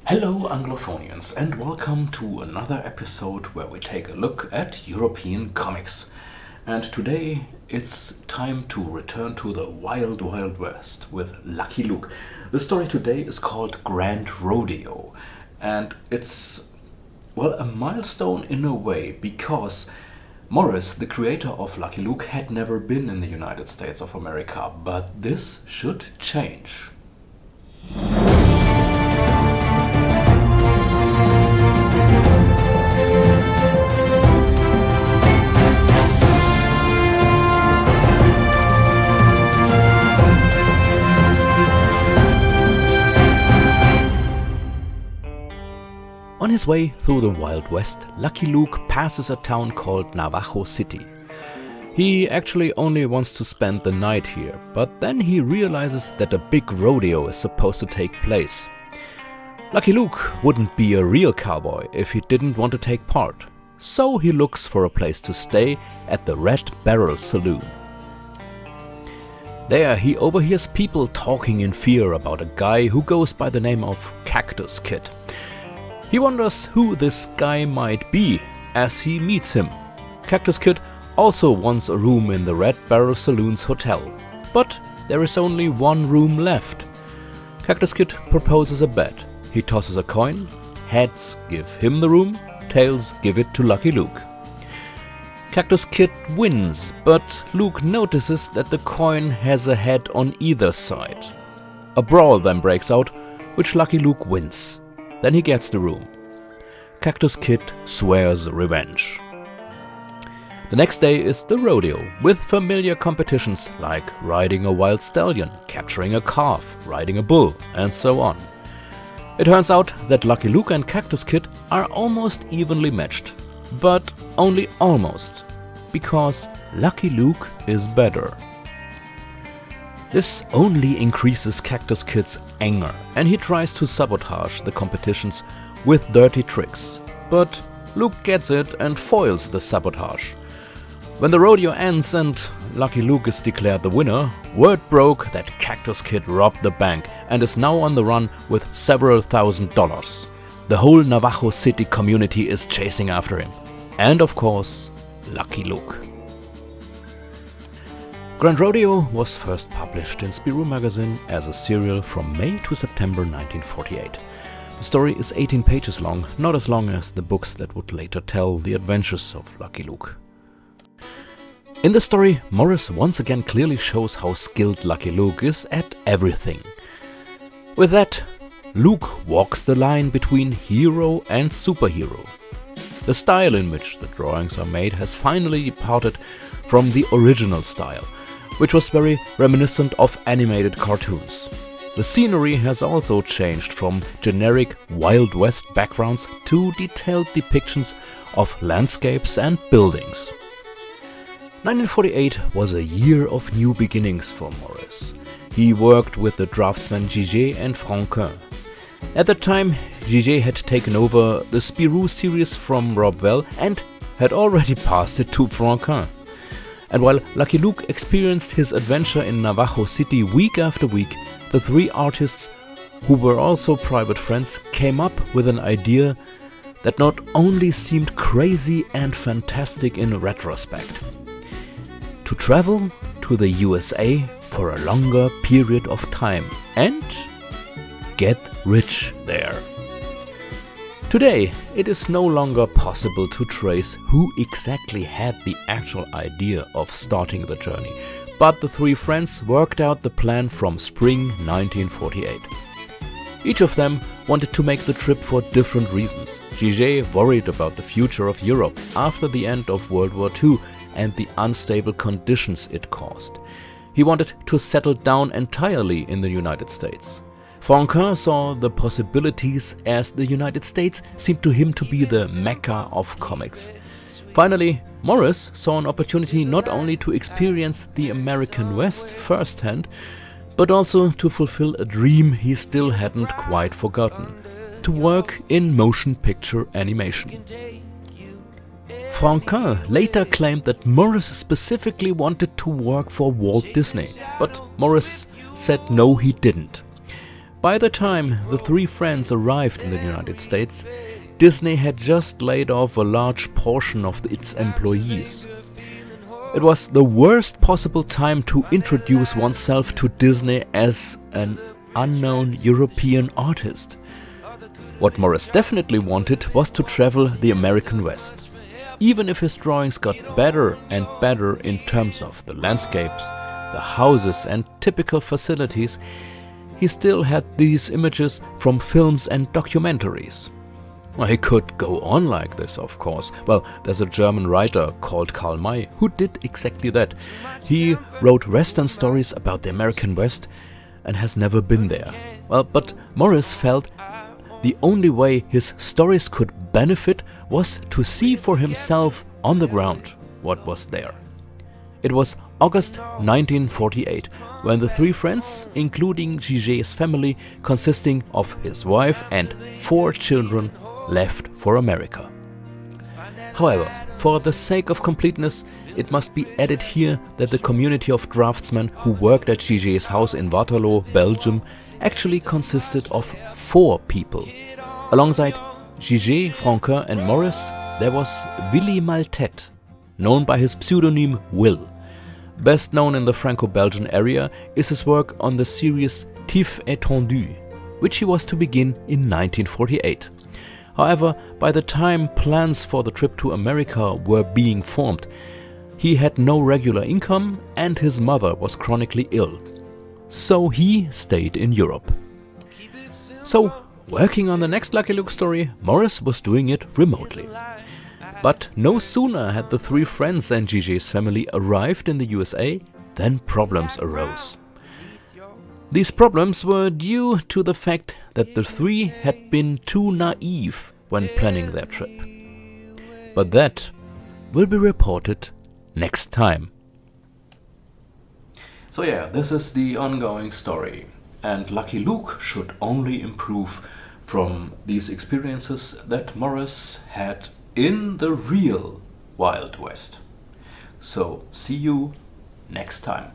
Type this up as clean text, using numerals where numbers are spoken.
Hello Anglophonians and welcome to another episode where we take a look at European comics. And today it's time to return to the wild west with Lucky Luke. The story today is called Grand Rodeo and it's, well, a milestone in a way because Maurice, the creator of Lucky Luke, had never been in the United States of America, but this should change. On his way through the Wild West, Lucky Luke passes a town called Navajo City. He actually only wants to spend the night here, but then he realizes that a big rodeo is supposed to take place. Lucky Luke wouldn't be a real cowboy if he didn't want to take part, so he looks for a place to stay at the Red Barrel Saloon. There he overhears people talking in fear about a guy who goes by the name of Cactus Kid. He wonders who this guy might be as he meets him. Cactus Kid also wants a room in the Red Barrel Saloon's hotel, but there is only one room left. Cactus Kid proposes a bet. He tosses a coin, heads give him the room, tails give it to Lucky Luke. Cactus Kid wins, but Luke notices that the coin has a head on either side. A brawl then breaks out, which Lucky Luke wins. Then he gets the room. Cactus Kid swears revenge. The next day is the rodeo, with familiar competitions like riding a wild stallion, capturing a calf, riding a bull, and so on. It turns out that Lucky Luke and Cactus Kid are almost evenly matched, but only almost, because Lucky Luke is better. This only increases Cactus Kid's anger, and he tries to sabotage the competitions with dirty tricks. But Luke gets it and foils the sabotage. When the rodeo ends and Lucky Luke is declared the winner, word broke that Cactus Kid robbed the bank and is now on the run with several $1,000s. The whole Navajo City community is chasing after him. And of course, Lucky Luke. Grand Rodeo was first published in Spirou Magazine as a serial from May to September 1948. The story is 18 pages long, not as long as the books that would later tell the adventures of Lucky Luke. In the story, Maurice once again clearly shows how skilled Lucky Luke is at everything. With that, Luke walks the line between hero and superhero. The style in which the drawings are made has finally departed from the original style, which was very reminiscent of animated cartoons. The scenery has also changed from generic Wild West backgrounds to detailed depictions of landscapes and buildings. 1948 was a year of new beginnings for Maurice. He worked with the draftsmen Gigé and Franquin. At the time, Gigé had taken over the Spirou series from Rob Well and had already passed it to Franquin. And while Lucky Luke experienced his adventure in Navajo City week after week, the three artists, who were also private friends, came up with an idea that not only seemed crazy and fantastic in retrospect. To travel to the USA for a longer period of time and get rich there. Today, it is no longer possible to trace who exactly had the actual idea of starting the journey, but the three friends worked out the plan from spring 1948. Each of them wanted to make the trip for different reasons. Gigé worried about the future of Europe after the end of World War II and the unstable conditions it caused. He wanted to settle down entirely in the United States. Franquin saw the possibilities as the United States seemed to him to be the mecca of comics. Finally, Maurice saw an opportunity not only to experience the American West firsthand, but also to fulfill a dream he still hadn't quite forgotten: to work in motion picture animation. Franquin later claimed that Maurice specifically wanted to work for Walt Disney, but Maurice said no, he didn't. By the time the three friends arrived in the United States, Disney had just laid off a large portion of its employees. It was the worst possible time to introduce oneself to Disney as an unknown European artist. What Morris definitely wanted was to travel the American West. Even if his drawings got better and better in terms of the landscapes, the houses and typical facilities, he still had these images from films and documentaries. He could go on like this, of course. Well, there's a German writer called Karl May who did exactly that. He wrote Western stories about the American West and has never been there. Well, but Morris felt the only way his stories could benefit was to see for himself on the ground what was there. It was August 1948 when the three friends, including Giget's family consisting of his wife and 4 children, left for America. However, for the sake of completeness, it must be added here that the community of draftsmen who worked at Giget's house in Waterloo, Belgium, actually consisted of 4 people. Alongside Giget, Franquin and Morris, there was Willy Maltet, known by his pseudonym Will. Best known in the Franco-Belgian area is his work on the series Tif Étendu, which he was to begin in 1948. However, by the time plans for the trip to America were being formed, he had no regular income and his mother was chronically ill. So he stayed in Europe. So, working on the next Lucky Luke story, Morris was doing it remotely. But no sooner had the 3 friends and Giget's family arrived in the USA than problems arose. These problems were due to the fact that the 3 had been too naive when planning their trip. But that will be reported next time. So yeah, this is the ongoing story, and Lucky Luke should only improve from these experiences that Morris had in the real Wild West. So see you next time.